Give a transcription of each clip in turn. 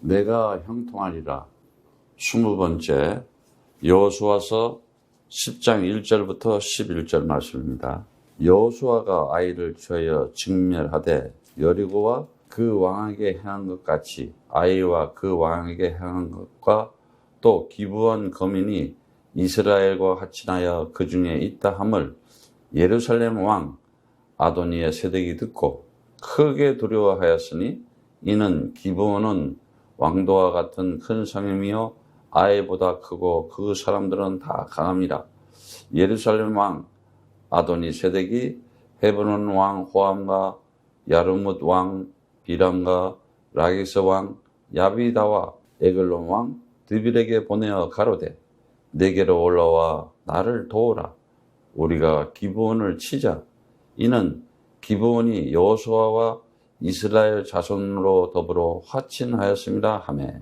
내가 형통하리라. 20번째 여호수아서 10장 1절부터 11절 말씀입니다. 여호수아가 아이를 취하여 직멸하되 여리고와 그 왕에게 행한 것 같이 아이와 그 왕에게 행한 것과 또 기브온 거민이 이스라엘과 합친하여 그 중에 있다 함을 예루살렘 왕 아도니의 세덱이 듣고 크게 두려워하였으니 이는 기브온은 왕도와 같은 큰 성임이요 아이보다 크고 그 사람들은 다 강함이라. 예루살렘 왕 아도니 세덱이 헤브론 왕 호암과 야르뭇 왕 비람과 라기스 왕 야비다와 에글론 왕 드빌에게 보내어 가로되 내게로 올라와 나를 도우라. 우리가 기브온을 치자. 이는 기브온이 여호수아와 이스라엘 자손으로 더불어 화친하였습니다 하매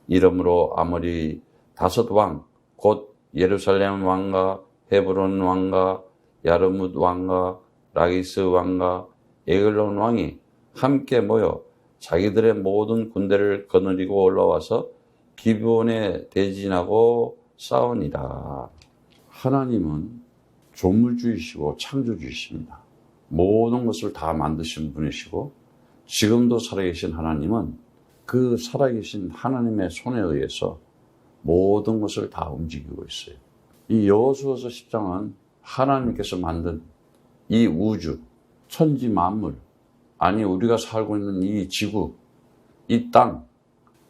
이러므로 아모리 5왕 곧 예루살렘 왕과 헤브론 왕과 야르뭇 왕과 라기스 왕과 에글론 왕이 함께 모여 자기들의 모든 군대를 거느리고 올라와서 기브온에 대진하고 싸우니라. 하나님은 조물주이시고 창조주이십니다. 모든 것을 다 만드신 분이시고 지금도 살아계신 하나님은 그 살아계신 하나님의 손에 의해서 모든 것을 다 움직이고 있어요. 이 여호수아서 10장은 하나님께서 만든 이 우주, 천지 만물, 아니 우리가 살고 있는 이 지구, 이 땅,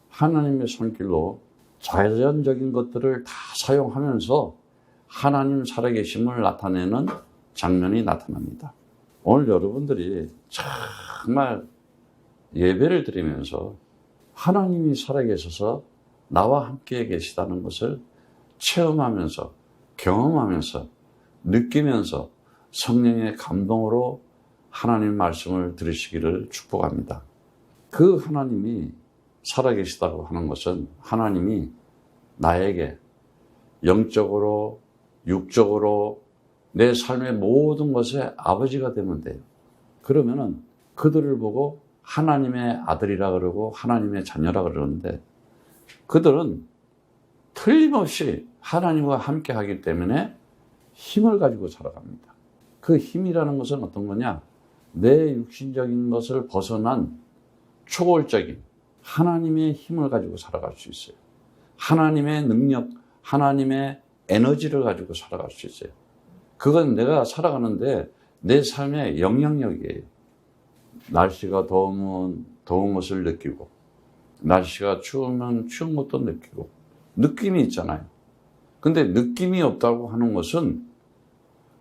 하나님의 손길로 자연적인 것들을 다 사용하면서 하나님 살아계심을 나타내는 장면이 나타납니다. 오늘 여러분들이 정말 예배를 드리면서 하나님이 살아계셔서 나와 함께 계시다는 것을 체험하면서 경험하면서 느끼면서 성령의 감동으로 하나님 말씀을 들으시기를 축복합니다. 그 하나님이 살아계시다고 하는 것은 하나님이 나에게 영적으로 육적으로 내 삶의 모든 것에 아버지가 되면 돼요. 그러면은 그들을 보고 하나님의 아들이라 그러고 하나님의 자녀라 그러는데 그들은 틀림없이 하나님과 함께 하기 때문에 힘을 가지고 살아갑니다. 그 힘이라는 것은 어떤 거냐? 내 육신적인 것을 벗어난 초월적인 하나님의 힘을 가지고 살아갈 수 있어요. 하나님의 능력, 하나님의 에너지를 가지고 살아갈 수 있어요. 그건 내가 살아가는데 내 삶의 영향력이에요. 날씨가 더우면 더운 것을 느끼고 날씨가 추우면 추운 것도 느끼고 느낌이 있잖아요. 근데 느낌이 없다고 하는 것은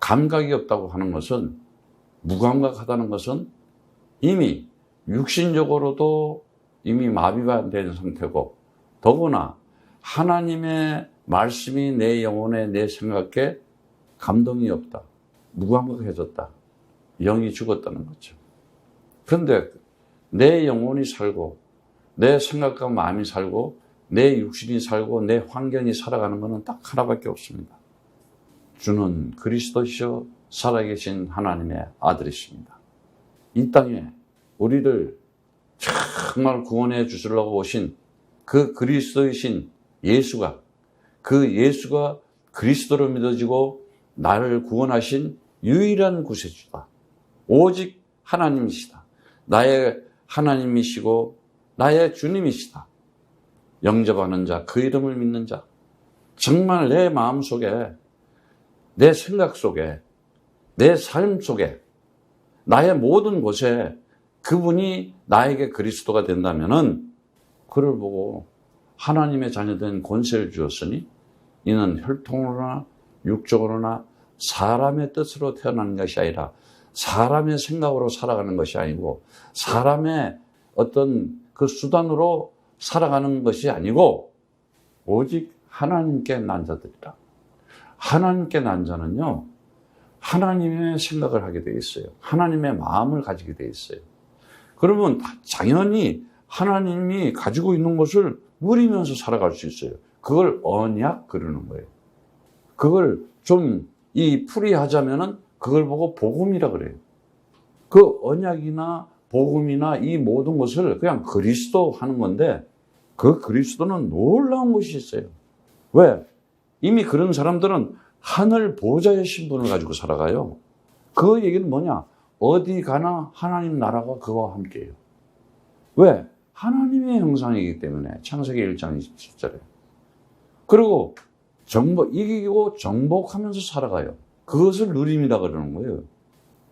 감각이 없다고 하는 것은 무감각하다는 것은 이미 육신적으로도 이미 마비가 된 상태고 더구나 하나님의 말씀이 내 영혼에 내 생각에 감동이 없다. 무감각해졌다. 영이 죽었다는 거죠. 그런데 내 영혼이 살고 내 생각과 마음이 살고 내 육신이 살고 내 환경이 살아가는 것은 딱 하나밖에 없습니다. 주는 그리스도시요 살아계신 하나님의 아들이십니다. 이 땅에 우리를 정말 구원해 주시려고 오신 그 그리스도이신 예수가 그 예수가 그리스도로 믿어지고 나를 구원하신 유일한 구세주다. 오직 하나님이시다. 나의 하나님이시고 나의 주님이시다. 영접하는 자, 그 이름을 믿는 자. 정말 내 마음속에, 내 생각 속에, 내 삶 속에, 나의 모든 곳에 그분이 나에게 그리스도가 된다면은 그를 보고 하나님의 자녀된 권세를 주었으니 이는 혈통으로나 육적으로나 사람의 뜻으로 태어나는 것이 아니라 사람의 생각으로 살아가는 것이 아니고 사람의 어떤 그 수단으로 살아가는 것이 아니고 오직 하나님께 난 자들이라. 하나님께 난 자는요, 하나님의 생각을 하게 돼 있어요. 하나님의 마음을 가지게 돼 있어요. 그러면 당연히 하나님이 가지고 있는 것을 누리면서 살아갈 수 있어요. 그걸 언약 그러는 거예요. 그걸 좀 이 풀이하자면은 그걸 보고 복음이라 그래요. 그 언약이나 복음이나 이 모든 것을 그냥 그리스도 하는 건데 그 그리스도는 놀라운 것이 있어요. 왜? 이미 그런 사람들은 하늘 보좌의 신분을 가지고 살아가요. 그 얘기는 뭐냐? 어디 가나 하나님 나라가 그와 함께해요. 왜? 하나님의 형상이기 때문에. 창세기 1장 27절에. 그리고 이기고 정복하면서 살아가요. 그것을 누림이라 그러는 거예요.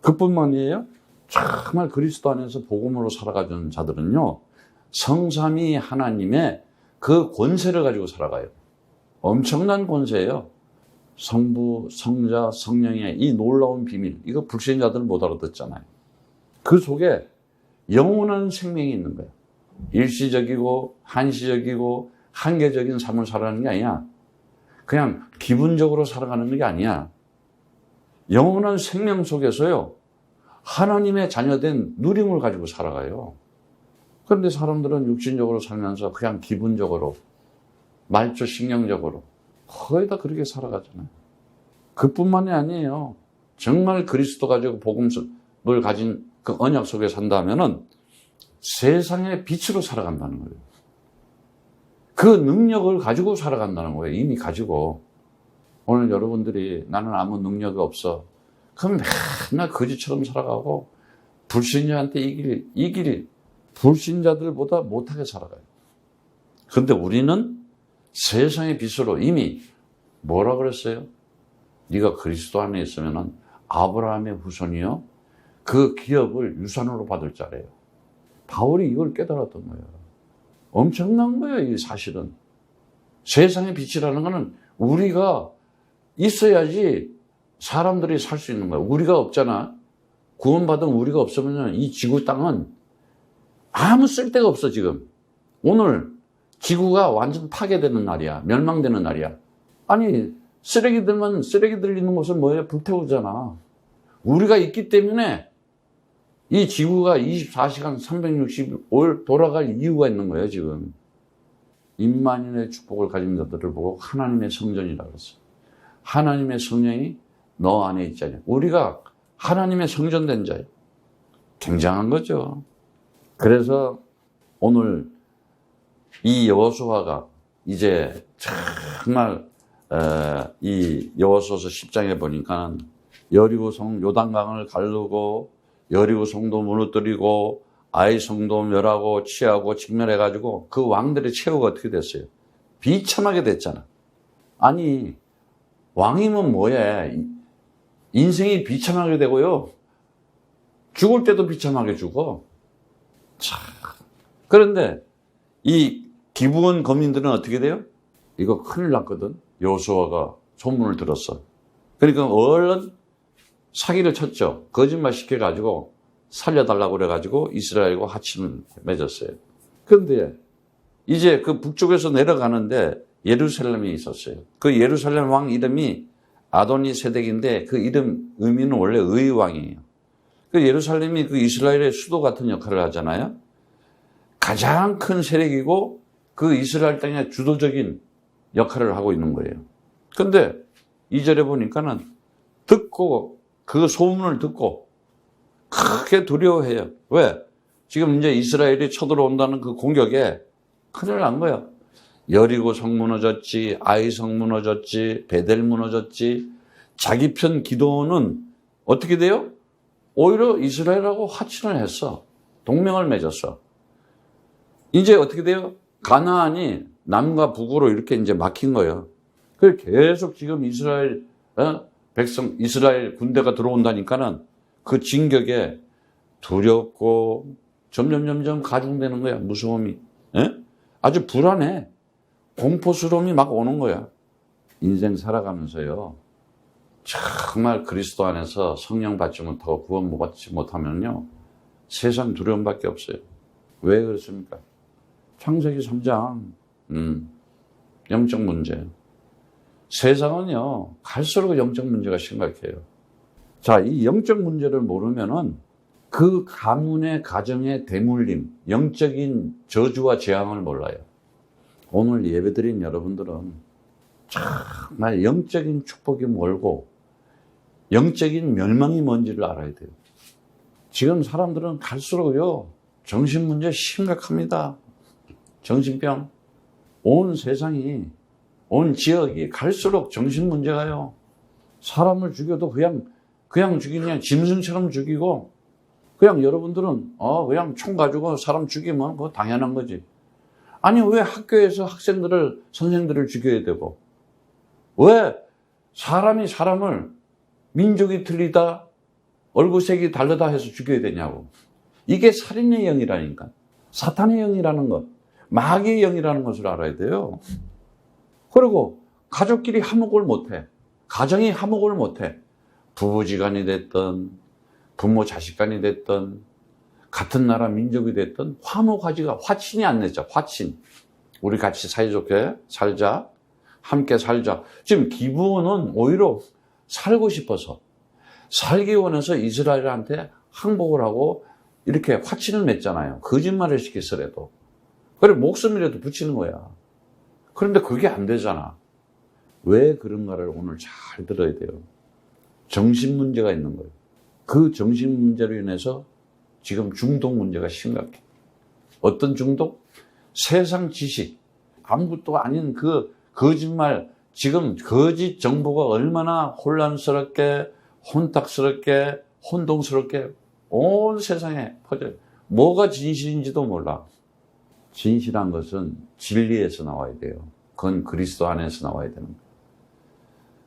그뿐만 아니에요. 정말 그리스도 안에서 복음으로 살아가는 자들은요, 성삼위 하나님의 그 권세를 가지고 살아가요. 엄청난 권세예요. 성부, 성자, 성령의 이 놀라운 비밀, 이거 불신자들은 못 알아듣잖아요. 그 속에 영원한 생명이 있는 거예요. 일시적이고 한시적이고 한계적인 삶을 살아가는 게 아니야. 그냥 기분적으로 살아가는 게 아니야. 영원한 생명 속에서요, 하나님의 자녀된 누림을 가지고 살아가요. 그런데 사람들은 육신적으로 살면서 그냥 기분적으로, 말초 신경적으로 거의 다 그렇게 살아가잖아요. 그뿐만이 아니에요. 정말 그리스도 가지고 복음을 가진 그 언약 속에 산다면은 세상의 빛으로 살아간다는 거예요. 그 능력을 가지고 살아간다는 거예요. 이미 가지고. 오늘 여러분들이 나는 아무 능력이 없어. 그럼 맨날 거지처럼 살아가고 불신자한테 이길 불신자들보다 못하게 살아가요. 그런데 우리는 세상의 빛으로 이미 뭐라 그랬어요? 네가 그리스도 안에 있으면 아브라함의 후손이요, 그 기업을 유산으로 받을 자래요. 바울이 이걸 깨달았던 거예요. 엄청난 거예요, 이 사실은. 세상의 빛이라는 거는 우리가 있어야지 사람들이 살 수 있는 거예요. 우리가 없잖아. 구원받은 우리가 없으면 이 지구 땅은 아무 쓸데가 없어, 지금. 오늘 지구가 완전 파괴되는 날이야. 멸망되는 날이야. 아니, 쓰레기들 있는 곳은 뭐예요? 불태우잖아. 우리가 있기 때문에 이 지구가 24시간 365일 돌아갈 이유가 있는 거예요, 지금. 임만인의 축복을 가진 자들을 보고 하나님의 성전이라고 했어요. 하나님의 성령이 너 안에 있잖아요. 우리가 하나님의 성전된 자예요. 굉장한 거죠. 그래서 오늘 이 여호수아가 이제 정말 이 여호수아서 10장에 보니까 여리고성 요단강을 가르고 여리고성도 무너뜨리고 아이 성도 멸하고 취하고 직멸해가지고 그 왕들의 최후가 어떻게 됐어요? 비참하게 됐잖아. 아니, 왕이면 뭐해? 인생이 비참하게 되고요, 죽을 때도 비참하게 죽어. 참. 그런데 이 기브온 거민들은 어떻게 돼요? 이거 큰일 났거든. 여호수아가 소문을 들었어. 그러니까 얼른 사기를 쳤죠. 거짓말 시켜가지고 살려달라고 그래가지고 이스라엘과 합침을 맺었어요. 그런데 이제 그 북쪽에서 내려가는데 예루살렘이 있었어요. 그 예루살렘 왕 이름이 아도니 세덱인데 그 이름 의미는 원래 의의 왕이에요. 그 예루살렘이 그 이스라엘의 수도 같은 역할을 하잖아요. 가장 큰 세력이고 그 이스라엘 땅의 주도적인 역할을 하고 있는 거예요. 그런데 2절에 보니까는 듣고 그 소문을 듣고 크게 두려워해요. 왜? 지금 이제 이스라엘이 쳐들어온다는 그 공격에 큰일 난 거야. 여리고 성 무너졌지, 아이 성 무너졌지, 베델 무너졌지. 자기 편 기도는 어떻게 돼요? 오히려 이스라엘하고 화친을 했어. 동맹을 맺었어. 이제 어떻게 돼요? 가나안이 남과 북으로 이렇게 이제 막힌 거예요. 그래서 계속 지금 이스라엘 이스라엘 군대가 들어온다니까는 그 진격에 두렵고 점점 가중되는 거야, 무서움이. 아주 불안해. 공포스러움이 막 오는 거야. 인생 살아가면서요, 정말 그리스도 안에서 성령 받지 못하고 구원 받지 못하면요, 세상 두려움밖에 없어요. 왜 그렇습니까? 창세기 3장 영적 문제. 세상은요, 갈수록 영적 문제가 심각해요. 자, 이 영적 문제를 모르면은 그 가문의 가정의 대물림, 영적인 저주와 재앙을 몰라요. 오늘 예배드린 여러분들은 정말 영적인 축복이 멀고 영적인 멸망이 뭔지를 알아야 돼요. 지금 사람들은 갈수록요, 정신 문제 심각합니다. 정신병. 온 세상이, 온 지역이 갈수록 정신 문제가요. 사람을 죽여도 그냥 죽이냐, 짐승처럼 죽이고, 그냥 여러분들은, 그냥 총 가지고 사람 죽이면 그거 당연한 거지. 아니, 왜 학교에서 선생들을 죽여야 되고, 왜 사람이 사람을 민족이 틀리다, 얼굴색이 다르다 해서 죽여야 되냐고. 이게 살인의 영이라니까. 사탄의 영이라는 것, 마귀의 영이라는 것을 알아야 돼요. 그리고 가족끼리 화목을 못해. 가정이 화목을 못해. 부부지간이 됐든 부모 자식간이 됐든 같은 나라 민족이 됐든 화목하지가, 화친이 안 냈죠. 화친. 우리 같이 사이좋게 살자. 함께 살자. 지금 기브온은 오히려 살고 싶어서, 살기 원해서 이스라엘한테 항복을 하고 이렇게 화친을 맺잖아요. 거짓말을 시켰으라도. 그래, 목숨이라도 붙이는 거야. 그런데 그게 안 되잖아. 왜 그런가를 오늘 잘 들어야 돼요. 정신 문제가 있는 거예요. 그 정신 문제로 인해서 지금 중독 문제가 심각해. 어떤 중독? 세상 지식, 아무것도 아닌 그 거짓말, 지금 거짓 정보가 얼마나 혼란스럽게, 혼탁스럽게, 혼동스럽게 온 세상에 퍼져요. 뭐가 진실인지도 몰라. 진실한 것은 진리에서 나와야 돼요. 그건 그리스도 안에서 나와야 되는 거예요.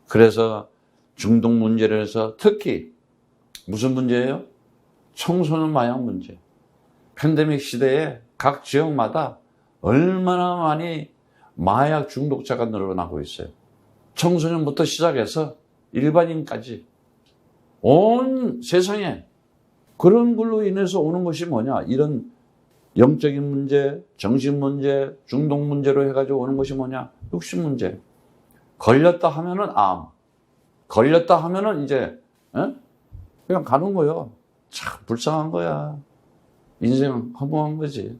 그래서 중독 문제를 해서 특히 무슨 문제예요? 청소년 마약 문제. 팬데믹 시대에 각 지역마다 얼마나 많이 마약 중독자가 늘어나고 있어요. 청소년부터 시작해서 일반인까지 온 세상에 그런 걸로 인해서 오는 것이 뭐냐? 이런 영적인 문제, 정신 문제, 중독 문제로 해가지고 오는 것이 뭐냐? 육신 문제. 걸렸다 하면은 암. 걸렸다 하면은 이제 그냥 가는 거예요. 참 불쌍한 거야. 인생 허무한 거지.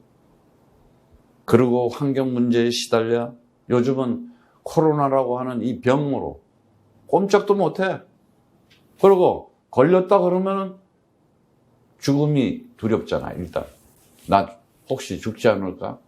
그리고 환경 문제에 시달려. 요즘은 코로나라고 하는 이 병으로 꼼짝도 못해. 그리고 걸렸다 그러면은 죽음이 두렵잖아. 일단 나 혹시 죽지 않을까?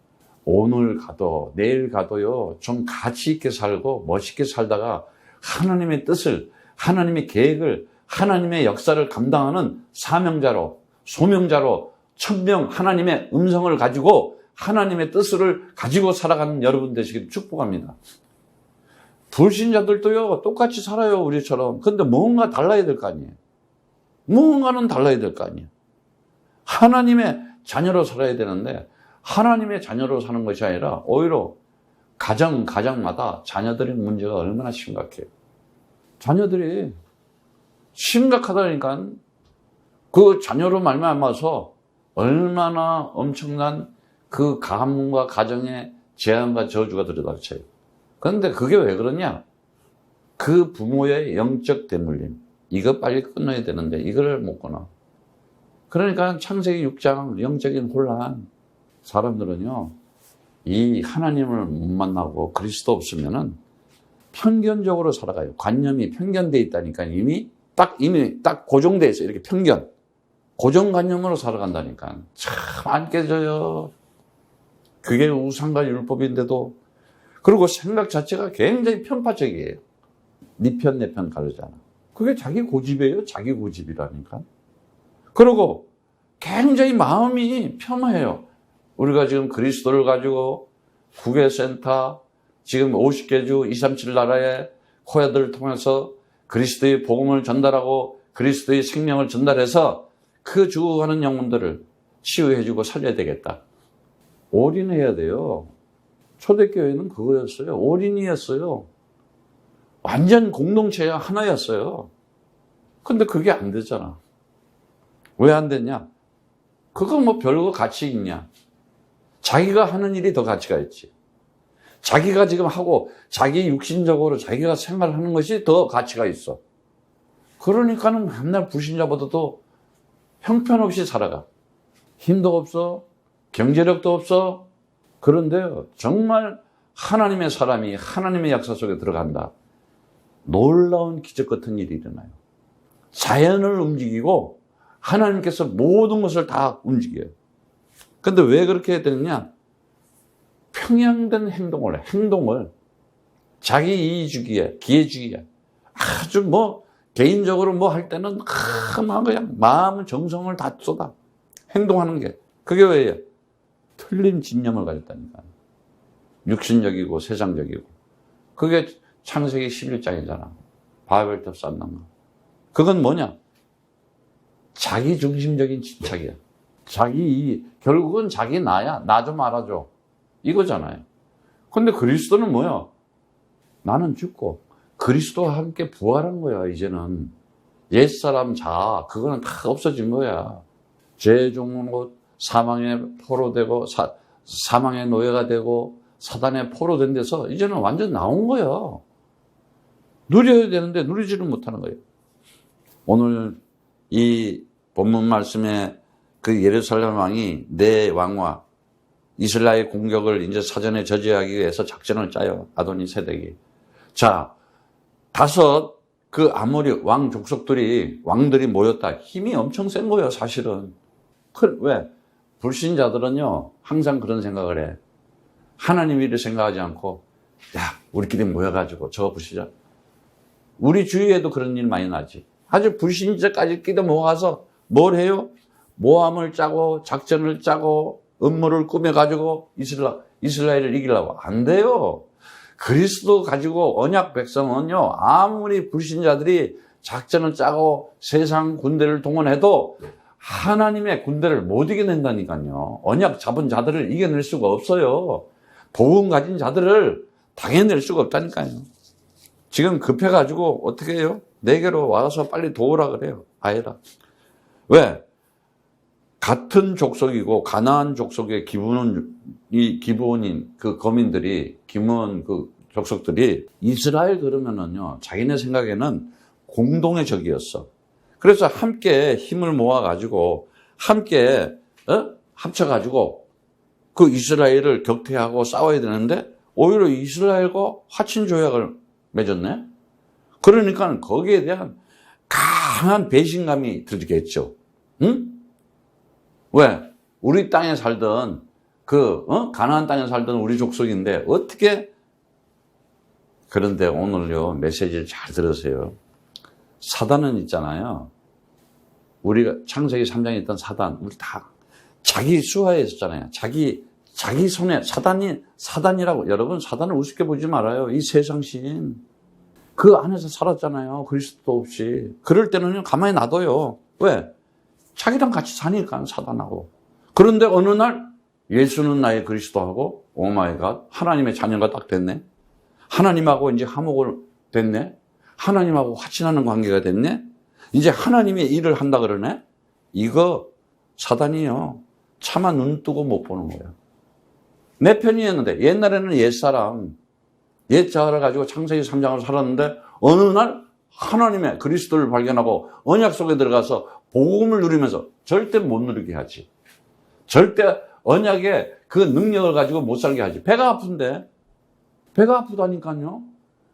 오늘 가도 내일 가도요, 좀 가치 있게 살고 멋있게 살다가 하나님의 뜻을, 하나님의 계획을, 하나님의 역사를 감당하는 사명자로, 소명자로 천명 하나님의 음성을 가지고 하나님의 뜻을 가지고 살아가는 여러분 되시길 축복합니다. 불신자들도요, 똑같이 살아요, 우리처럼. 근데 뭔가 달라야 될 거 아니에요. 뭔가는 달라야 될 거 아니에요. 하나님의 자녀로 살아야 되는데 하나님의 자녀로 사는 것이 아니라 오히려 가정마다 자녀들의 문제가 얼마나 심각해요. 자녀들이 심각하다니까. 그 자녀로 말미암아서 얼마나 엄청난 그 가문과 가정에 재앙과 저주가 들어닥쳐요. 그런데 그게 왜 그러냐? 그 부모의 영적 대물림. 이거 빨리 끊어야 되는데 이걸 못 끊어. 그러니까 창세기 6장 영적인 혼란. 사람들은요, 이 하나님을 못 만나고 그리스도 없으면은 편견적으로 살아가요. 관념이 편견돼 있다니까. 이미 딱 고정돼 있어요. 이렇게 편견. 고정관념으로 살아간다니까. 참 안 깨져요. 그게 우상과 율법인데도. 그리고 생각 자체가 굉장히 편파적이에요. 네 편, 내 편 가르잖아. 그게 자기 고집이에요. 자기 고집이라니까. 그리고 굉장히 마음이 폄하해요. 우리가 지금 그리스도를 가지고 국외센터, 지금 50개 주 237 나라의 코야들을 통해서 그리스도의 복음을 전달하고 그리스도의 생명을 전달해서 그 죽어가는 영혼들을 치유해주고 살려야 되겠다. 올인해야 돼요. 초대교회는 그거였어요. 올인이었어요. 완전 공동체야 하나였어요. 근데 그게 안 되잖아. 왜 안 되냐? 그거 뭐 별거 가치 있냐? 자기가 하는 일이 더 가치가 있지. 자기가 지금 하고 자기 육신적으로 자기가 생활하는 것이 더 가치가 있어. 그러니까는 맨날 불신자보다도 형편없이 살아가. 힘도 없어. 경제력도 없어. 그런데요, 정말 하나님의 사람이 하나님의 역사 속에 들어간다. 놀라운 기적 같은 일이 일어나요. 자연을 움직이고 하나님께서 모든 것을 다 움직여요. 근데 왜 그렇게 해야 되느냐? 평양된 행동을 자기 이익주기에, 기회주기에 아주 개인적으로 할 때는 막 그냥 마음, 정성을 다 쏟아. 행동하는 게. 그게 왜요? 틀린 진념을 가졌다니까. 육신적이고 세상적이고. 그게 창세기 11장이잖아. 바벨탑 쌓는 거. 그건 뭐냐? 자기중심적인 집착이야. 결국은 자기 나야. 나 좀 알아줘. 이거잖아요. 근데 그리스도는 뭐야? 나는 죽고 그리스도와 함께 부활한 거야, 이제는. 옛사람 자아, 그거는 다 없어진 거야. 죄의 종으로 사망에 포로되고, 사망의 노예가 되고, 사단의 포로된 데서 이제는 완전 나온 거야. 누려야 되는데 누리지를 못하는 거예요. 오늘 이 본문 말씀에 그 예루살렘 왕이 내 왕과 이스라엘 공격을 이제 사전에 저지하기 위해서 작전을 짜요. 아도니 세덱이. 자, 5 그 아모리 왕 왕들이 모였다. 힘이 엄청 센 거예요, 사실은. 왜? 불신자들은요, 항상 그런 생각을 해. 하나님 일을 생각하지 않고, 야, 우리끼리 모여가지고 저거 보시자. 우리 주위에도 그런 일 많이 나지. 아주 불신자까지 끼도 모아서 뭘 해요? 모함을 짜고, 작전을 짜고, 음모를 꾸며가지고 이스라엘을 이기려고. 안 돼요. 그리스도 가지고 언약 백성은요, 아무리 불신자들이 작전을 짜고 세상 군대를 동원해도 하나님의 군대를 못 이겨낸다니까요. 언약 잡은 자들을 이겨낼 수가 없어요. 복음 가진 자들을 당해낼 수가 없다니까요. 지금 급해가지고 어떻게 해요? 내게로 와서 빨리 도우라 그래요. 아예라. 왜? 같은 족속이고 가나안 족속의 기브온인 그 거민들이 기브온 그 족속들이 이스라엘 그러면은요, 자기네 생각에는 공동의 적이었어. 그래서 함께 힘을 모아가지고 함께 합쳐가지고 그 이스라엘을 격퇴하고 싸워야 되는데 오히려 이스라엘과 화친 조약을 맺었네. 그러니까 거기에 대한 강한 배신감이 들겠죠. 응? 왜? 우리 땅에 살던 가나안 땅에 살던 우리 족속인데 어떻게? 그런데 오늘요, 메시지를 잘 들으세요. 사단은 있잖아요. 우리가 창세기 3장에 있던 사단, 우리 다 자기 수하에 있었잖아요. 자기 손에 사단이라고. 여러분, 사단을 우습게 보지 말아요. 이 세상신. 그 안에서 살았잖아요. 그리스도 없이. 그럴 때는 가만히 놔둬요. 왜? 자기랑 같이 사니까, 사단하고. 그런데 어느 날 예수는 나의 그리스도하고, 오마이갓, 하나님의 자녀가 딱 됐네. 하나님하고 이제 화목을 됐네. 하나님하고 화친하는 관계가 됐네. 이제 하나님의 일을 한다 그러네. 이거 사단이요, 차마 눈 뜨고 못 보는 거예요. 내 편이었는데, 옛날에는 옛사람, 옛자를 가지고 창세기 3장을 살았는데 어느 날 하나님의 그리스도를 발견하고 언약 속에 들어가서 복음을 누리면서 절대 못 누리게 하지. 절대 언약의 그 능력을 가지고 못 살게 하지. 배가 아픈데. 배가 아프다니까요.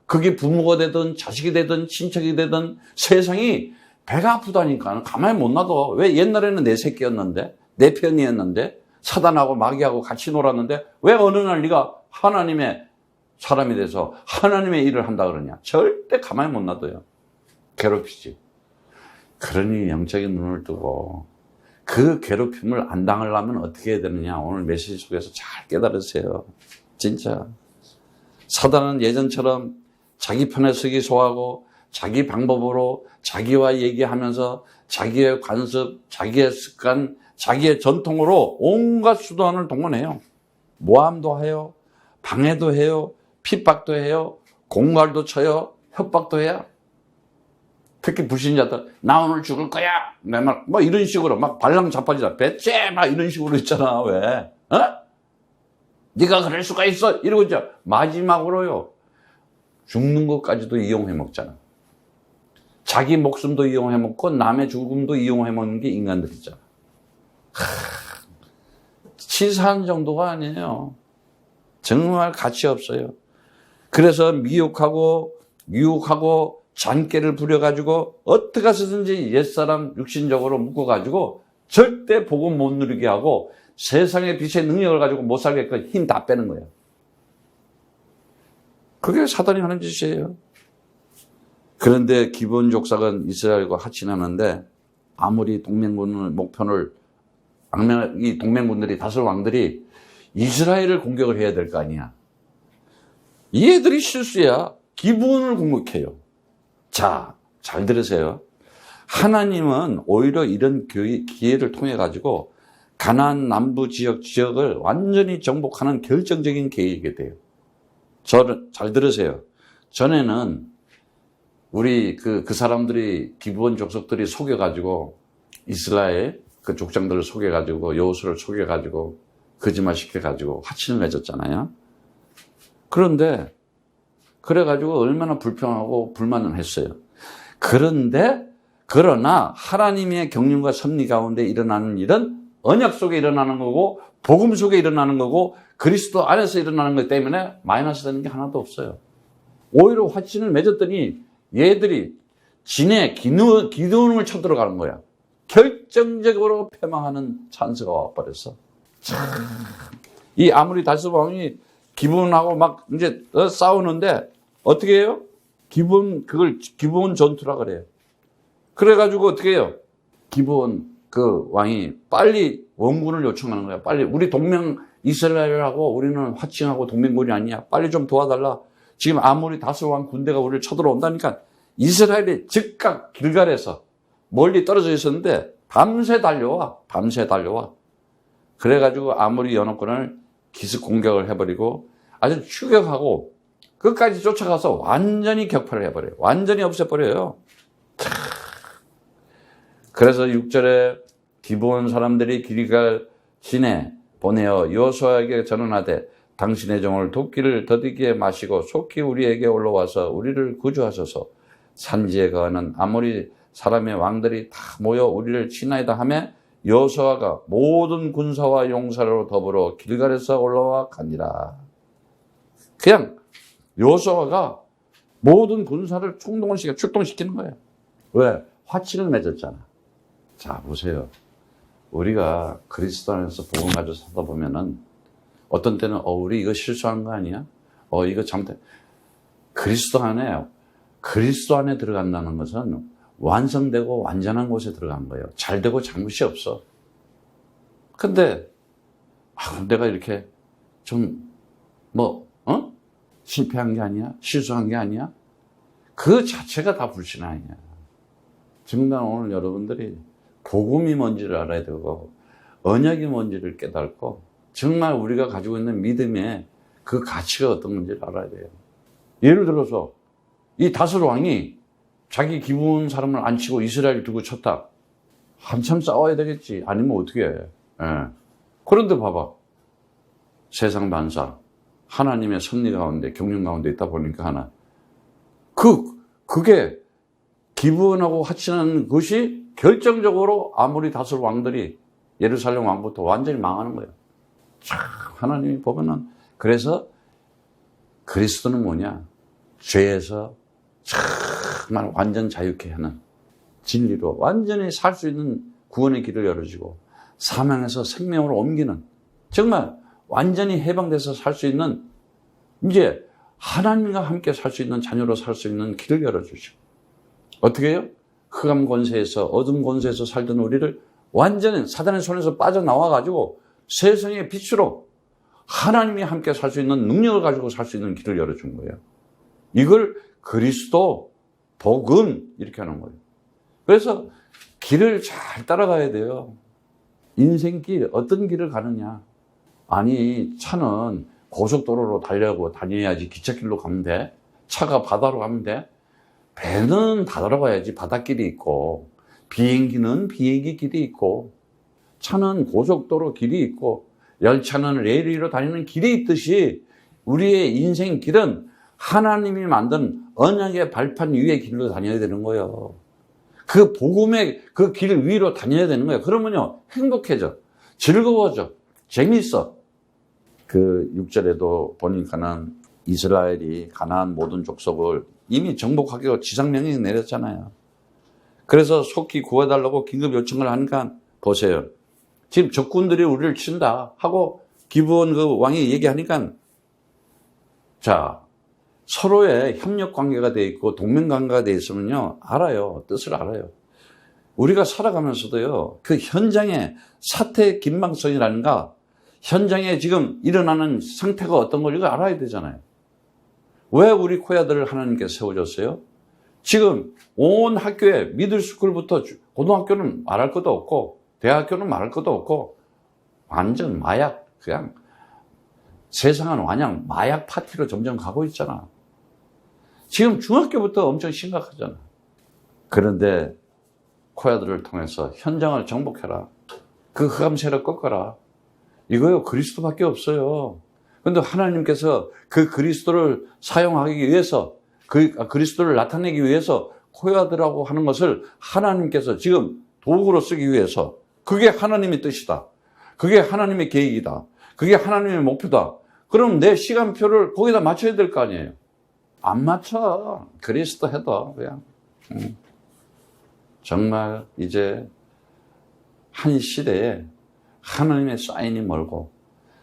그게 부모가 되든 자식이 되든 친척이 되든 세상이 배가 아프다니까 가만히 못 놔둬. 왜? 옛날에는 내 새끼였는데, 내 편이었는데, 사단하고 마귀하고 같이 놀았는데 왜 어느 날 네가 하나님의 사람이 돼서 하나님의 일을 한다 그러냐? 절대 가만히 못 놔둬요. 괴롭히지. 그러니 영적인 눈을 뜨고 그 괴롭힘을 안 당하려면 어떻게 해야 되느냐? 오늘 메시지 속에서 잘 깨달으세요. 진짜. 사단은 예전처럼 자기 편에 서기 소하고 자기 방법으로 자기와 얘기하면서 자기의 관습, 자기의 습관, 자기의 전통으로 온갖 수단을 동원해요. 모함도 해요. 방해도 해요. 핍박도 해요. 공갈도 쳐요. 협박도 해요. 특히 불신자들, 나 오늘 죽을 거야. 내 말, 이런 식으로 막 발랑자빠지다. 배째! 막 이런 식으로 있잖아. 왜? 네가 그럴 수가 있어. 이러고 있죠. 마지막으로요, 죽는 것까지도 이용해 먹잖아. 자기 목숨도 이용해 먹고 남의 죽음도 이용해 먹는 게 인간들이잖아. 치사한 정도가 아니에요. 정말 가치 없어요. 그래서 미혹하고 유혹하고 잔꾀를 부려가지고 어떻게 해서든지 옛사람 육신적으로 묶어가지고 절대 복음 못 누리게 하고 세상의 빛의 능력을 가지고 못 살게끔 힘 다 빼는 거예요. 그게 사단이 하는 짓이에요. 그런데 기브온 족속은 이스라엘과 하친하는데 아무리 동맹군을 목표를 이 동맹군들이 다섯 왕들이 이스라엘을 공격을 해야 될 거 아니야. 이 애들이 실수야. 기브온을 공격해요. 자, 잘 들으세요. 하나님은 오히려 이런 기회를 통해 가지고 가나안 남부 지역을 완전히 정복하는 결정적인 계획이 돼요. 잘 들으세요. 전에는 우리 그 사람들이 기브온 족속들이 속여가지고 이스라엘 그 족장들을 속여가지고 여호수아를 속여가지고 거짓말 시켜가지고 화친을 맺었잖아요. 그런데 그래가지고 얼마나 불평하고 불만을 했어요. 그러나 하나님의 경륜과 섭리 가운데 일어나는 일은 언약 속에 일어나는 거고 복음 속에 일어나는 거고 그리스도 안에서 일어나는 것 때문에 마이너스 되는 게 하나도 없어요. 오히려 화친을 맺었더니 얘들이 진에 기도원을 쳐들어가는 거야. 결정적으로 패망하는 찬스가 와버렸어. 이 아무리 다스 왕이 기브온하고 막 이제 싸우는데 어떻게 해요? 그걸 기브온 전투라 그래요. 그래가지고 어떻게 해요? 기브온 그 왕이 빨리 원군을 요청하는 거야. 빨리 우리 동맹 이스라엘하고 우리는 화친하고 동맹군이 아니야. 빨리 좀 도와달라. 지금 아무리 다스 왕 군대가 우리를 쳐들어온다니까 이스라엘이 즉각 길갈에서 멀리 떨어져 있었는데 밤새 달려와. 그래가지고 아무리 연합군을 기습 공격을 해버리고 아주 추격하고 끝까지 쫓아가서 완전히 격파를 해버려요. 완전히 없애버려요. 그래서 6절에 기브온 사람들이 길갈 시내 보내어 여호수아에게 전언하되 당신의 종을 도끼를 더디게 마시고 속히 우리에게 올라와서 우리를 구주하소서. 산지에 거하는 아모리 사람의 왕들이 다 모여 우리를 치나이다 하며 여호수아가 모든 군사와 용사로 더불어 길갈에서 올라와 가니라. 그냥 여호수아가 모든 군사를 출동시키는 거예요. 왜? 화친을 맺었잖아. 자, 보세요. 우리가 그리스도 안에서 복음 가지고 살다 보면은 어떤 때는 우리 이거 실수한 거 아니야? 이거 잘못해. 그리스도 안에 들어간다는 것은 완성되고 완전한 곳에 들어간 거예요. 잘 되고 잘못이 없어. 근데 내가 이렇게 좀 실패한 게 아니야? 실수한 게 아니야? 그 자체가 다 불신앙이야. 정말 오늘 여러분들이 복음이 뭔지를 알아야 되고 언약이 뭔지를 깨닫고 정말 우리가 가지고 있는 믿음의 그 가치가 어떤 건지를 알아야 돼요. 예를 들어서 이 다스 왕이 자기 기브온 사람을 안 치고 이스라엘 두고 쳤다. 한참 싸워야 되겠지. 아니면 어떻게 해. 그런데 봐봐. 세상 만사 하나님의 섭리 가운데 경륜 가운데 있다 보니까 하나 그게 기브온하고 화친하는 것이 결정적으로 아무리 다스 왕들이 예루살렘 왕부터 완전히 망하는 거예요. 하나님이 보면은 그래서 그리스도는 뭐냐? 죄에서 정말 완전 자유케 하는 진리로 완전히 살 수 있는 구원의 길을 열어주고 사망에서 생명으로 옮기는 정말 완전히 해방돼서 살 수 있는 이제 하나님과 함께 살 수 있는 자녀로 살 수 있는 길을 열어주시고 어떻게 해요? 흑암 권세에서 어둠 권세에서 살던 우리를 완전히 사단의 손에서 빠져나와가지고 세상의 빛으로 하나님이 함께 살 수 있는 능력을 가지고 살 수 있는 길을 열어준 거예요. 이걸 그리스도 복음 이렇게 하는 거예요. 그래서 길을 잘 따라가야 돼요. 인생길 어떤 길을 가느냐. 아니 차는 고속도로로 다녀야지 기찻길로 가면 돼. 차가 바다로 가면 돼. 배는 바다로 가야지 바닷길이 있고 비행기는 비행기 길이 있고 차는 고속도로 길이 있고 열차는 레일 위로 다니는 길이 있듯이 우리의 인생 길은 하나님이 만든 언약의 발판 위의 길로 다녀야 되는 거예요. 그 복음의 그 길 위로 다녀야 되는 거예요. 그러면요 행복해져, 즐거워져, 재미있어. 그 6절에도 보니까는 이스라엘이 가나안 모든 족속을 이미 정복하기로 지상명령이 내렸잖아요. 그래서 속히 구해달라고 긴급 요청을 하니까 보세요. 지금 적군들이 우리를 친다 하고 기브온 그 왕이 얘기하니까 자 서로의 협력 관계가 돼 있고 동맹 관계가 돼 있으면요, 알아요. 뜻을 알아요. 우리가 살아가면서도요, 그 현장의 사태의 긴박성이라든가 현장에 지금 일어나는 상태가 어떤 걸 이거 알아야 되잖아요. 왜 우리 코야들을 하나님께서 세워줬어요? 지금 온 학교에 미들스쿨부터 고등학교는 말할 것도 없고 대학교는 말할 것도 없고 완전 마약, 그냥 세상은 완전 마약 파티로 점점 가고 있잖아. 지금 중학교부터 엄청 심각하잖아. 그런데 코야들을 통해서 현장을 정복해라. 그 흑암 세력 꺾어라. 이거요, 그리스도밖에 없어요. 그런데 하나님께서 그 그리스도를 사용하기 위해서, 그리스도를 나타내기 위해서 코야들하고 하는 것을 하나님께서 지금 도구로 쓰기 위해서, 그게 하나님의 뜻이다. 그게 하나님의 계획이다. 그게 하나님의 목표다. 그럼 내 시간표를 거기다 맞춰야 될 거 아니에요. 안 맞춰. 그리스도 해도 그냥. 정말 이제 한 시대에 하나님의 사인이 멀고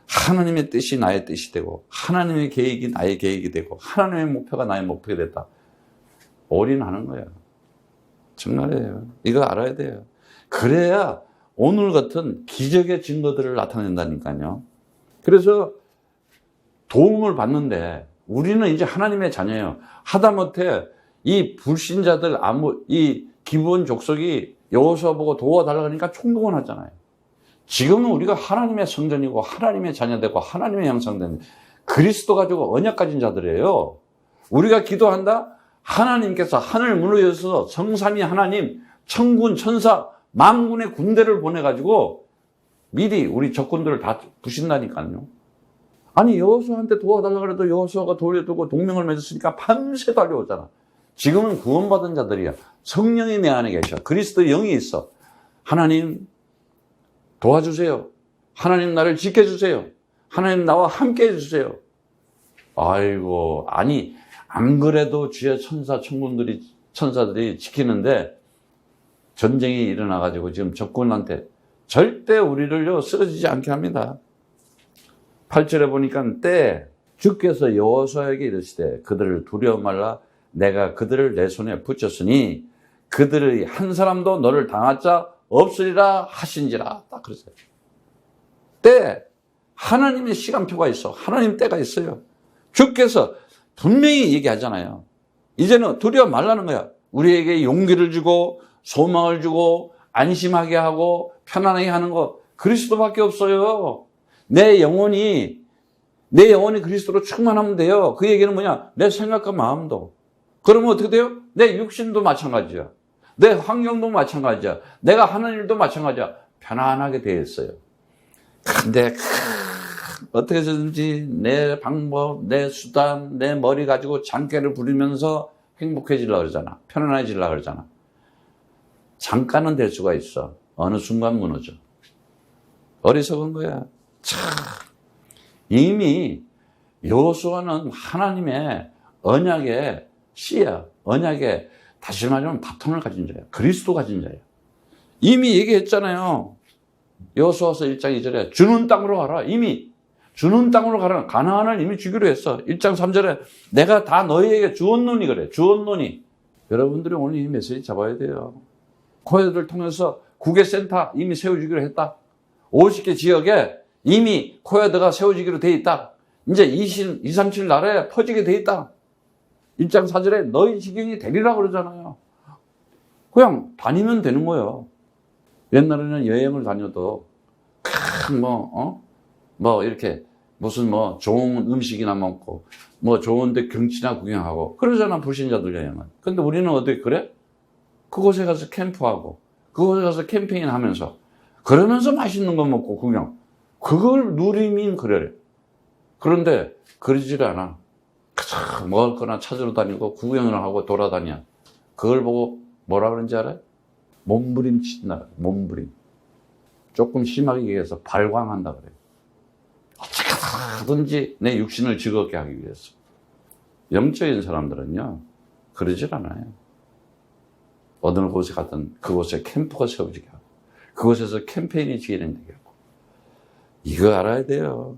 하나님의 뜻이 나의 뜻이 되고 하나님의 계획이 나의 계획이 되고 하나님의 목표가 나의 목표가 됐다. 올인하는 거예요. 정말이에요. 이거 알아야 돼요. 그래야 오늘 같은 기적의 증거들을 나타낸다니까요. 그래서 도움을 받는데 우리는 이제 하나님의 자녀예요. 하다못해 이 불신자들 이 기브온 족속이 여호수아 보고 도와달라고 하니까 총동원 하잖아요. 지금은 우리가 하나님의 성전이고 하나님의 자녀되고 하나님의 형상된 그리스도 가지고 언약 가진 자들이에요. 우리가 기도한다? 하나님께서 하늘 문을 여셔서 성삼위 하나님, 천군, 천사, 만군의 군대를 보내가지고 미리 우리 적군들을 다 부신다니까요. 아니 여호수아한테 도와달라고 해도 여호수아가 돌려두고 동맹을 맺었으니까 밤새 달려오잖아. 지금은 구원받은 자들이야. 성령이 내 안에 계셔. 그리스도의 영이 있어. 하나님 도와주세요. 하나님 나를 지켜주세요. 하나님 나와 함께 해주세요. 아이고, 아니 안 그래도 주의 천사들이 지키는데 전쟁이 일어나가지고 지금 적군한테 절대 우리를요 쓰러지지 않게 합니다. 8절에 보니까 때 주께서 여호수아에게 이르시되 그들을 두려워 말라. 내가 그들을 내 손에 붙였으니 그들의 한 사람도 너를 당할 자 없으리라 하신지라. 딱 그랬어요. 때, 하나님의 시간표가 있어. 하나님 때가 있어요. 주께서 분명히 얘기하잖아요. 이제는 두려워 말라는 거야. 우리에게 용기를 주고 소망을 주고 안심하게 하고 편안하게 하는 거 그리스도밖에 없어요. 내 영혼이 그리스도로 충만하면 돼요. 그 얘기는 뭐냐? 내 생각과 마음도. 그러면 어떻게 돼요? 내 육신도 마찬가지야. 내 환경도 마찬가지야. 내가 하는 일도 마찬가지야. 편안하게 되어 있어요. 근데 어떻게든지 내 방법, 내 수단, 내 머리 가지고 장깨를 부리면서 행복해지려고 그러잖아. 편안해지려고 그러잖아. 잠깐은 될 수가 있어. 어느 순간 무너져. 어리석은 거야. 참. 이미 여호수아는 하나님의 언약의 씨야. 언약의 다시 말하면 바톤을 가진 자예요. 그리스도 가진 자예요. 이미 얘기했잖아요. 여호수아서 1장 2절에 주는 땅으로 가라. 이미 주는 땅으로 가라. 가나안을 이미 주기로 했어. 1장 3절에 내가 다 너희에게 주었노니 그래. 주었노니. 여러분들이 오늘 이 메시지 잡아야 돼요. 코야들을 통해서 국외센터 이미 세워주기로 했다. 50개 지역에 이미 코야드가 세워지기로 돼 있다. 이제 237 나라에 퍼지게 돼 있다. 1장 4절에 너희 지경이 되리라 그러잖아요. 그냥 다니면 되는 거예요. 옛날에는 여행을 다녀도 이렇게 무슨 좋은 음식이나 먹고 좋은데 경치나 구경하고 그러잖아, 불신자들 여행은. 근데 우리는 어떻게 그래? 그곳에 가서 캠프하고 그곳에 가서 캠페인하면서 그러면서 맛있는 거 먹고 구경. 그걸 누리면 그래. 그런데 그러질 않아. 먹을 거나 찾으러 다니고 구경을 하고 돌아다녀. 그걸 보고 뭐라 그런지 알아요? 몸부림친다. 몸부림. 조금 심하게 얘기해서 발광한다 그래요. 어떻게든지 내 육신을 즐겁게 하기 위해서. 영적인 사람들은요 그러질 않아요. 어느 곳에 갔든 그곳에 캠프가 세워지게 하고 그곳에서 캠페인이 진행되게 하고. 이거 알아야 돼요.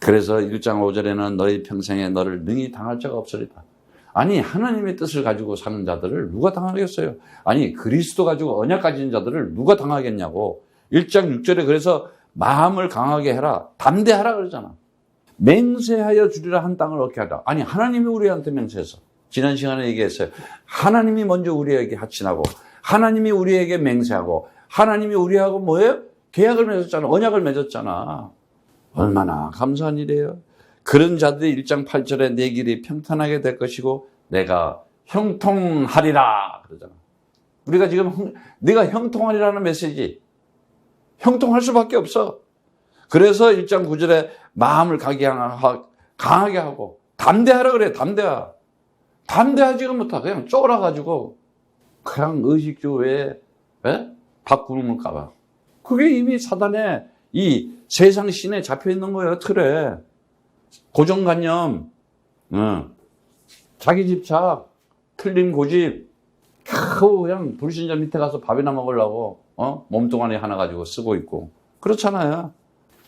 그래서 1장 5절에는 너희 평생에 너를 능히 당할 자가 없으리다. 아니 하나님의 뜻을 가지고 사는 자들을 누가 당하겠어요? 아니 그리스도 가지고 언약 가진 자들을 누가 당하겠냐고. 1장 6절에 그래서 마음을 강하게 해라. 담대하라 그러잖아. 맹세하여 주리라 한 땅을 얻게 하라. 아니 하나님이 우리한테 맹세해서. 지난 시간에 얘기했어요. 하나님이 먼저 우리에게 하친하고 하나님이 우리에게 맹세하고 하나님이 우리하고 뭐예요? 계약을 맺었잖아. 언약을 맺었잖아. 얼마나 감사한 일이에요. 그런 자들이 1장 8절에 내 길이 평탄하게 될 것이고 내가 형통하리라 그러잖아. 우리가 지금 네가 형통하리라는 메시지. 형통할 수밖에 없어. 그래서 1장 9절에 마음을 강하게 하고 담대하라 그래. 담대하지가 못하. 그냥 쫄아가지고 그냥 의식주 외에 밥구름을까 봐. 그게 이미 사단의 이 세상 신에 잡혀 있는 거예요. 틀에. 고정관념, 자기 집착, 틀린 고집, 그냥 불신자 밑에 가서 밥이나 먹으려고 몸뚱아리 하나 가지고 쓰고 있고 그렇잖아요.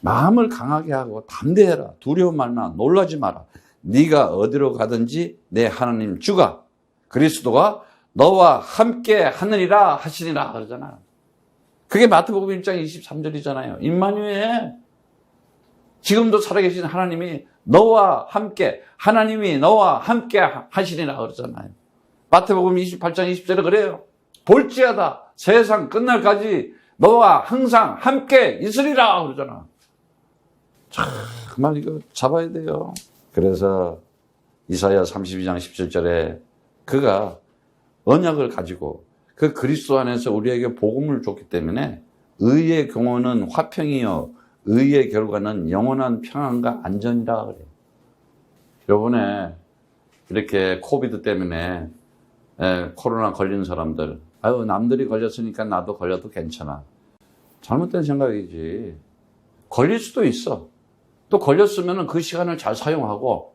마음을 강하게 하고 담대해라. 두려움 말라. 놀라지 마라. 네가 어디로 가든지 내 하나님 주가 그리스도가 너와 함께 하느니라 하시니라 그러잖아. 그게 마태복음 1장 23절이잖아요. 임마누엘. 지금도 살아계신 하나님이 너와 함께, 하나님이 너와 함께 하시리라 그러잖아요. 마태복음 28장 20절에 그래요. 볼지어다 세상 끝날까지 너와 항상 함께 있으리라 그러잖아. 정말 이거 잡아야 돼요. 그래서 이사야 32장 17절에 그가 언약을 가지고 그 그리스도 안에서 우리에게 복음을 줬기 때문에 의의 경호는 화평이요 의의 결과는 영원한 평안과 안전이라 그래요. 요번에 이렇게 코비드 때문에 코로나 걸린 사람들 남들이 걸렸으니까 나도 걸려도 괜찮아. 잘못된 생각이지. 걸릴 수도 있어. 또 걸렸으면 그 시간을 잘 사용하고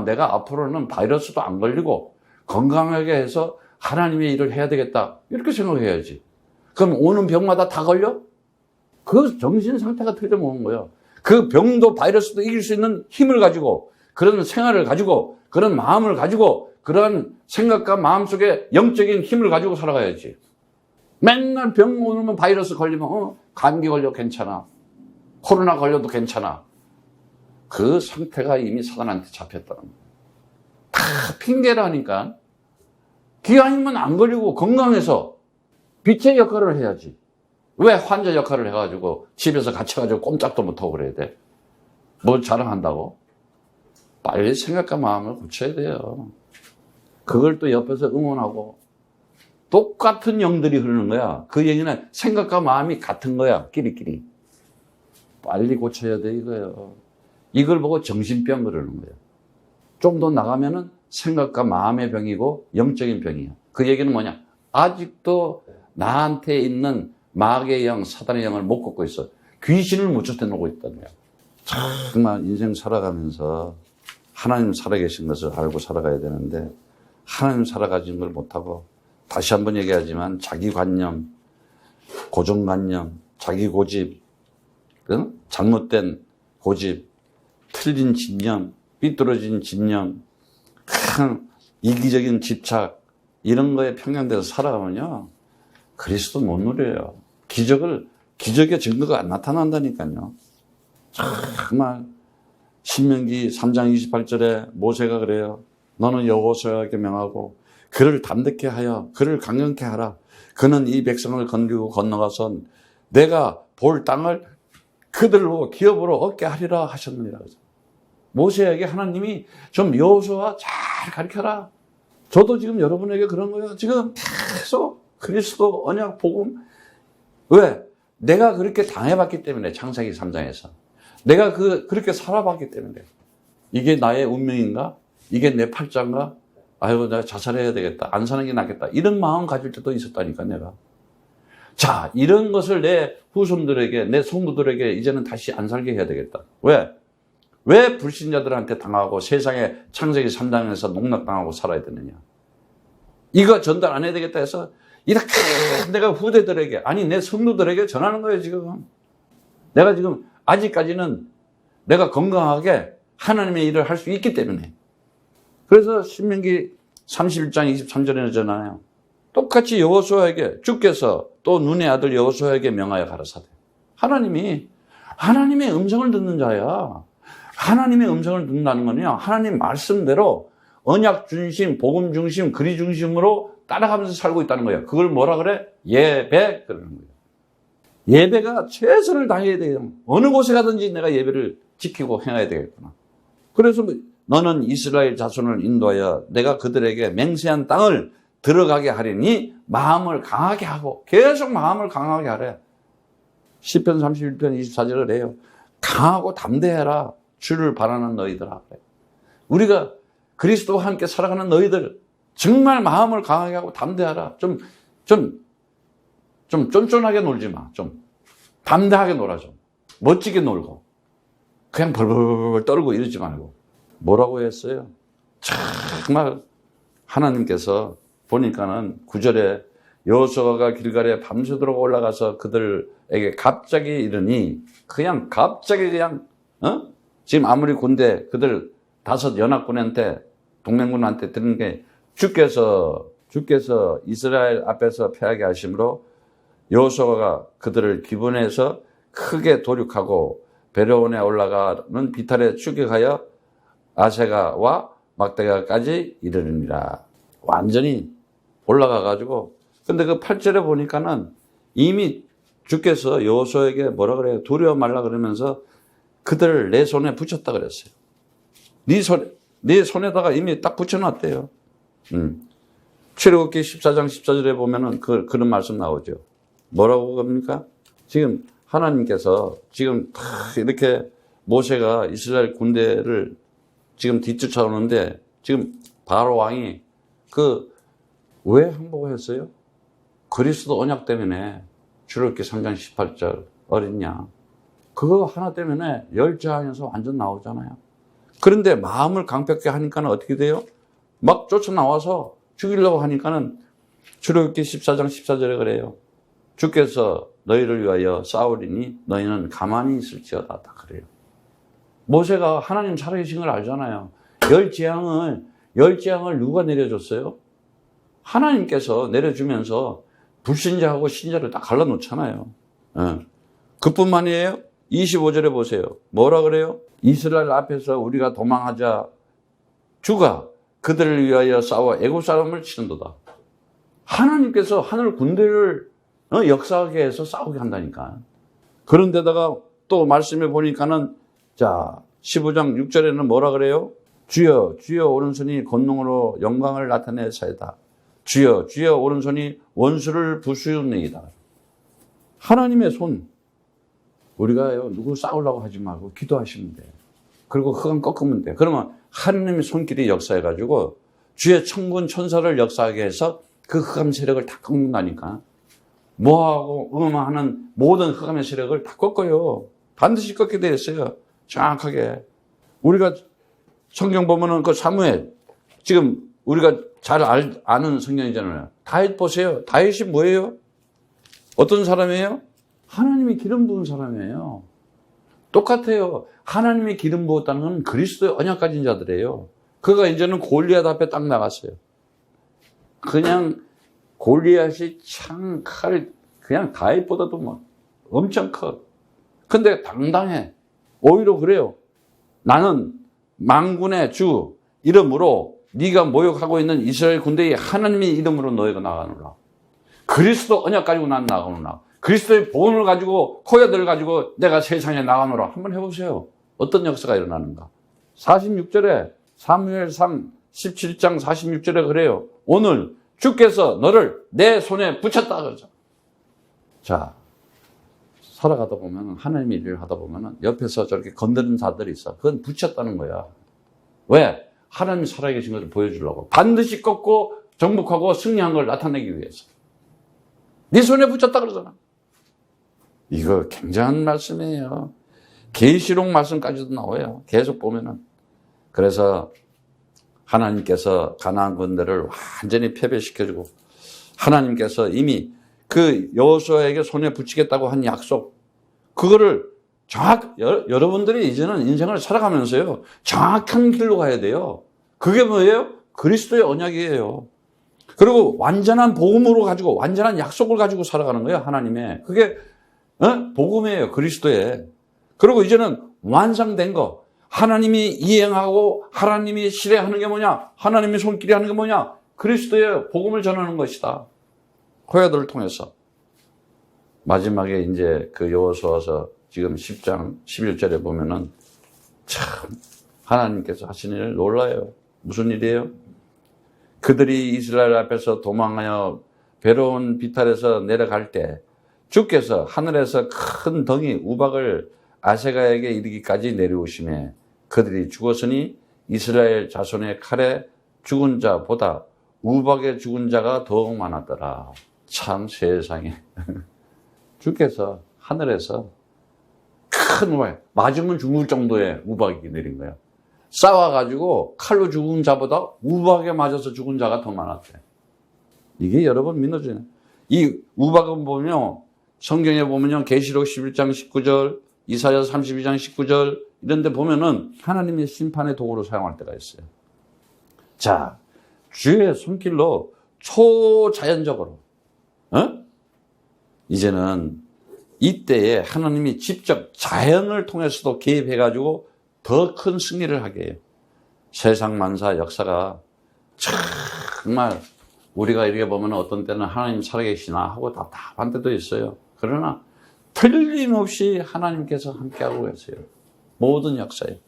내가 앞으로는 바이러스도 안 걸리고 건강하게 해서 하나님의 일을 해야 되겠다. 이렇게 생각해야지. 그럼 오는 병마다 다 걸려? 그 정신 상태가 틀려먹은 거예요. 그 병도 바이러스도 이길 수 있는 힘을 가지고 그런 생활을 가지고 그런 마음을 가지고 그런 생각과 마음속에 영적인 힘을 가지고 살아가야지. 맨날 병 오면 바이러스 걸리면 감기 걸려 괜찮아. 코로나 걸려도 괜찮아. 그 상태가 이미 사단한테 잡혔다는 거예요. 다 핑계라니까. 기왕이면 안 걸리고 건강해서 빛의 역할을 해야지. 왜 환자 역할을 해가지고 집에서 갇혀가지고 꼼짝도 못하고 그래야 돼? 뭘 자랑한다고? 빨리 생각과 마음을 고쳐야 돼요. 그걸 또 옆에서 응원하고 똑같은 영들이 흐르는 거야. 그 얘기는 생각과 마음이 같은 거야. 끼리끼리. 빨리 고쳐야 돼 이거예요. 이걸 보고 정신병 그러는 거예요. 좀 더 나가면은 생각과 마음의 병이고 영적인 병이야. 그 얘기는 뭐냐? 아직도 나한테 있는 마귀의 영, 사단의 영을 못 걷고 있어. 귀신을 못 쫓아내고 있다는 거야. 정말 인생 살아가면서 하나님 살아계신 것을 알고 살아가야 되는데 하나님 살아가진 걸 못하고 다시 한번 얘기하지만 자기관념, 고정관념, 자기 고집, 잘못된 고집, 틀린 집념, 삐뚤어진 집념, 큰 이기적인 집착 이런 거에 평양돼서 살아가면요 그리스도 못 누려요. 기적의 증거가 안 나타난다니까요. 정말 신명기 3장 28절에 모세가 그래요. 너는 여호수아에게 명하고 그를 담대케 하여 그를 강건케 하라. 그는 이 백성을 건드리고 건너가서 내가 볼 땅을 그들로 기업으로 얻게 하리라 하셨느니라. 모세에게 하나님이 좀 여호수아 잘 가르쳐라. 저도 지금 여러분에게 그런 거예요. 지금 계속 그리스도 언약 복음. 왜? 내가 그렇게 당해봤기 때문에 창세기 3장에서. 내가 그렇게 살아봤기 때문에. 이게 나의 운명인가? 이게 내 팔자인가? 아이고 내가 자살해야 되겠다. 안 사는 게 낫겠다. 이런 마음 가질 때도 있었다니까 내가. 자, 이런 것을 내 후손들에게 내 성도들에게 이제는 다시 안 살게 해야 되겠다. 왜 불신자들한테 당하고 세상에 창세기 3장에서 농락당하고 살아야 되느냐. 이거 전달 안 해야 되겠다 해서 이렇게 내가 후대들에게 아니 내 성도들에게 전하는 거예요 지금. 내가 지금 아직까지는 내가 건강하게 하나님의 일을 할 수 있기 때문에. 그래서 신명기 31장 23절에잖아요. 똑같이 여호수아에게 주께서 또 눈의 아들 여호수아에게 명하여 가라사대. 하나님이 하나님의 음성을 듣는 자야. 하나님의 음성을 듣는다는 거는요, 하나님 말씀대로 언약 중심, 복음 중심, 그리 중심으로 따라가면서 살고 있다는 거예요. 그걸 뭐라 그래? 예배 그러는 거예요. 예배가 최선을 다해야 돼요. 어느 곳에 가든지 내가 예배를 지키고 행해야 되겠구나. 그래서 너는 이스라엘 자손을 인도하여 내가 그들에게 맹세한 땅을 들어가게 하리니 마음을 강하게 하고, 계속 마음을 강하게 하래. 시편 31편 24절을 해요. 강하고 담대해라. 주를 바라는 너희들아. 우리가 그리스도와 함께 살아가는 너희들, 정말 마음을 강하게 하고 담대하라. 좀 쫀쫀하게 놀지 마. 좀 담대하게 놀아. 좀 멋지게 놀고, 그냥 벌벌 떨고 이러지 말고. 뭐라고 했어요? 정말 하나님께서 보니까는 9절에 여호수아가 길갈에 밤새도록 올라가서 그들에게 갑자기 이르니, 그냥 갑자기 지금 아무리 군대 그들 5 연합군한테, 동맹군한테 들은 게 주께서 이스라엘 앞에서 패하게 하심으로 여호수아가 그들을 기분해서 크게 도륙하고 베로온에 올라가는 비탈에 추격하여 아세가와 막대가까지 이르느니라. 완전히 올라가가지고, 근데 그 8절에 보니까는 이미 주께서 여호수아에게 뭐라 그래요? 두려워 말라 그러면서 그들을 내 손에 붙였다 그랬어요. 네 손에다가 이미 딱 붙여놨대요. 출애굽기 14장 14절에 보면은 그런 말씀 나오죠. 뭐라고 합니까? 지금 하나님께서 지금 이렇게 모세가 이스라엘 군대를 지금 뒤쫓아오는데, 지금 바로 왕이 왜 항복했어요? 그리스도 언약 때문에. 출애굽기 3장 18절 어린 양. 그거 하나 때문에 열저항에서 완전 나오잖아요. 그런데 마음을 강팍하게 하니까는 어떻게 돼요? 막 쫓아나와서 죽이려고 하니까는 출애굽기 14장 14절에 그래요. 주께서 너희를 위하여 싸우리니 너희는 가만히 있을지어다. 다 그래요. 모세가 하나님 살아계신 걸 알잖아요. 열재앙을 누가 내려줬어요? 하나님께서 내려주면서 불신자하고 신자를 딱 갈라놓잖아요. 그뿐만이에요. 25절에 보세요. 뭐라 그래요? 이스라엘 앞에서 우리가 도망하자 주가 그들을 위하여 싸워 애굽 사람을 치는도다. 하나님께서 하늘 군대를 역사하게 해서 싸우게 한다니까. 그런데다가 또 말씀해 보니까는, 자, 15장 6절에는 뭐라 그래요? 주여 주여 오른손이 권능으로 영광을 나타내사이다. 주여 주여 오른손이 원수를 부수니이다. 하나님의 손. 우리가 누구 싸우려고 하지 말고 기도하시면 돼. 그리고 흑암 꺾으면 돼. 그러면 하나님의 손길이 역사해가지고 주의 천군 천사를 역사하게 해서 그 흑암 세력을 다 꺾는다니까. 모하고 음하는 모든 흑암의 세력을 다 꺾어요. 반드시 꺾게 되어 있어요. 정확하게. 우리가 성경 보면은 그 사무엘, 지금 우리가 잘 아는 성경이잖아요. 다윗 보세요. 다윗이 뭐예요? 어떤 사람이에요? 하나님이 기름 부은 사람이에요. 똑같아요. 하나님이 기름 부었다는 건 그리스도의 언약 가진 자들이에요. 그가 이제는 골리앗 앞에 딱 나갔어요. 그냥 골리앗이 창, 칼, 그냥 다윗보다도 막 엄청 커. 근데 당당해. 오히려 그래요. 나는 만군의 주 이름으로 네가 모욕하고 있는 이스라엘 군대의 하나님의 이름으로 너희가 나가노라. 그리스도 언약 가지고 난 나가노라. 그리스도의 복음을 가지고, 코야들을 가지고 내가 세상에 나가노라. 한번 해보세요. 어떤 역사가 일어나는가. 46절에 사무엘상 17장 46절에 그래요. 오늘 주께서 너를 내 손에 붙였다 그러죠. 자, 살아가다 보면, 하나님의 일을 하다 보면 옆에서 저렇게 건드는 자들이 있어. 그건 붙였다는 거야. 왜? 하나님이 살아계신 것을 보여주려고. 반드시 꺾고 정복하고 승리한 걸 나타내기 위해서. 네 손에 붙였다 그러잖아. 이거 굉장한 말씀이에요. 계시록 말씀까지도 나와요. 계속 보면은. 그래서 하나님께서 가나안 군대를 완전히 패배시켜주고, 하나님께서 이미 그 여호수아에게 손에 붙이겠다고 한 약속, 그거를 여러분들이 이제는 인생을 살아가면서요, 정확한 길로 가야 돼요. 그게 뭐예요? 그리스도의 언약이에요. 그리고 완전한 복음으로 가지고, 완전한 약속을 가지고 살아가는 거예요, 하나님의. 그게, 복음이에요, 그리스도의. 그리고 이제는 완성된 거. 하나님이 이행하고, 하나님이 실행하는 게 뭐냐? 하나님이 손길이 하는 게 뭐냐? 그리스도의 복음을 전하는 것이다. 고야들을 통해서. 마지막에 이제 그 여호수아서 지금 10장 11절에 보면은 참 하나님께서 하신 일 놀라요. 무슨 일이에요? 그들이 이스라엘 앞에서 도망하여 괴로운 비탈에서 내려갈 때 주께서 하늘에서 큰 덩이 우박을 아세가에게 이르기까지 내려오시매 그들이 죽었으니 이스라엘 자손의 칼에 죽은 자보다 우박에 죽은 자가 더욱 많았더라. 참 세상에. 주께서 하늘에서 큰 우박, 맞으면 죽을 정도의 우박이 내린 거예요. 싸워가지고 칼로 죽은 자보다 우박에 맞아서 죽은 자가 더 많았대. 이게 여러분 믿어주네. 이 우박은 보면 성경에 보면요, 계시록 11장 19절, 이사야 32장 19절 이런 데 보면은 하나님의 심판의 도구로 사용할 때가 있어요. 자, 주의 손길로 초자연적으로 이제는 이때에 하나님이 직접 자연을 통해서도 개입해가지고 더 큰 승리를 하게 해요. 세상 만사 역사가 정말 우리가 이렇게 보면 어떤 때는 하나님 살아계시나 하고 답답한 때도 있어요. 그러나 틀림없이 하나님께서 함께하고 계세요. 모든 역사에.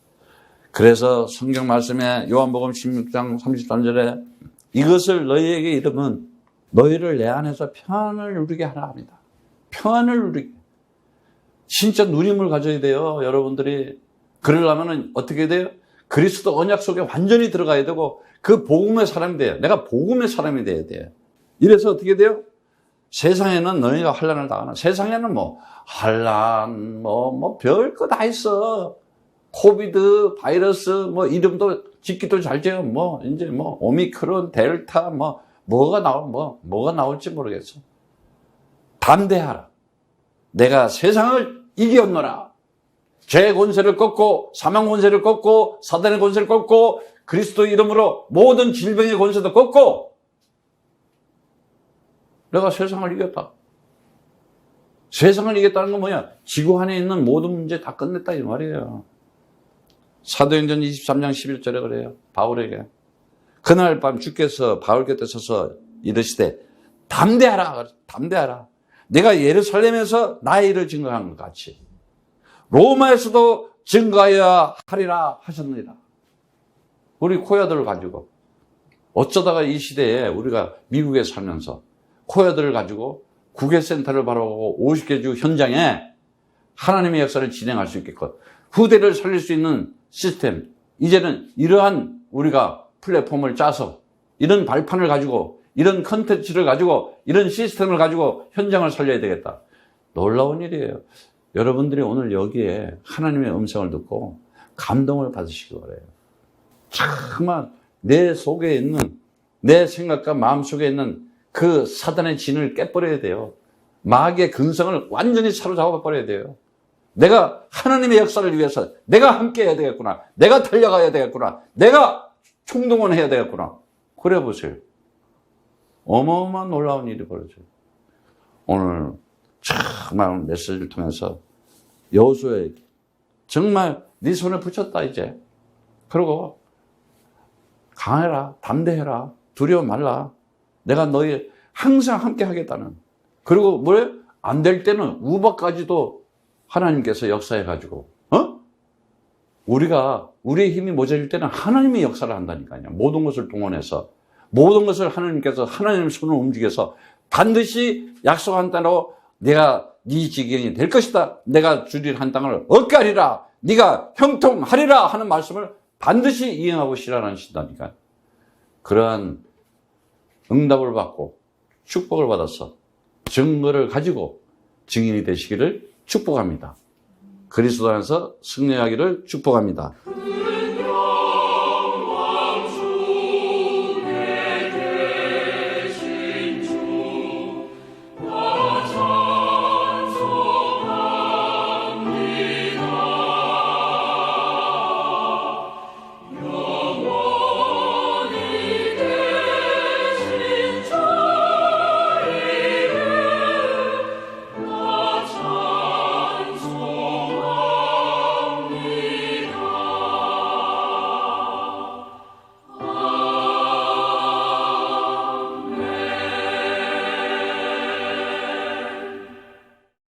그래서 성경 말씀에 요한복음 16장 33절에 이것을 너희에게 이르면 너희를 내 안에서 평안을 누리게 하라 합니다. 평안을 누리게. 진짜 누림을 가져야 돼요, 여러분들이. 그러려면 어떻게 돼요? 그리스도 언약 속에 완전히 들어가야 되고 그 복음의 사람이 돼요. 내가 복음의 사람이 돼야 돼요. 이래서 어떻게 돼요? 세상에는 너희가 환난을 당하나. 세상에는 뭐 환난 별거 다 있어. 코비드 바이러스 이름도 짓기도 잘 지어. 이제 오미크론 델타 뭐가 나올지 모르겠어. 담대하라. 내가 세상을 이겼노라. 죄의 권세를 꺾고 사망 권세를 꺾고 사단의 권세를 꺾고 그리스도 이름으로 모든 질병의 권세도 꺾고 내가 세상을 이겼다. 세상을 이겼다는 건 뭐야? 지구 안에 있는 모든 문제 다 끝냈다 이 말이에요. 사도행전 23장 11절에 그래요. 바울에게. 그날 밤 주께서 바울 곁에 서서 이르시되 담대하라. 담대하라. 내가 예루살렘에서 나의 일을 증거한 것 같이 로마에서도 증거하여야 하리라 하셨느니라. 우리 코야들을 가지고 어쩌다가 이 시대에 우리가 미국에 살면서 코야들을 가지고 국외센터를 바라보고 50개 주 현장에 하나님의 역사를 진행할 수 있겠고 후대를 살릴 수 있는 시스템, 이제는 이러한 우리가 플랫폼을 짜서 이런 발판을 가지고 이런 컨텐츠를 가지고 이런 시스템을 가지고 현장을 살려야 되겠다. 놀라운 일이에요. 여러분들이 오늘 여기에 하나님의 음성을 듣고 감동을 받으시기 바라요. 정말 내 속에 있는 내 생각과 마음 속에 있는 그 사단의 진을 깨버려야 돼요. 마귀의 근성을 완전히 사로잡아 버려야 돼요. 내가 하나님의 역사를 위해서 내가 함께 해야 되겠구나. 내가 달려가야 되겠구나. 내가 총동원해야 되겠구나. 그래 보세요. 어마어마한 놀라운 일이 벌어져요. 오늘 정말 메시지를 통해서 여호수아에게 정말 네 손에 붙였다 이제. 그리고 강해라. 담대해라. 두려워 말라. 내가 너희 항상 함께 하겠다는. 그리고 뭐래? 안 될 때는 우박까지도 하나님께서 역사해가지고 우리가 우리의 힘이 모자랄 때는 하나님의 역사를 한다니까요. 모든 것을 동원해서 모든 것을 하나님께서 하나님의 손을 움직여서 반드시 약속한 대로 내가 네 지경이 될 것이다. 내가 주리를 한 땅을 얻게 하리라. 네가 형통하리라 하는 말씀을 반드시 이행하고 실현하신다니까. 그러한 응답을 받고 축복을 받아서 증거를 가지고 증인이 되시기를 축복합니다. 그리스도 안에서 승리하기를 축복합니다.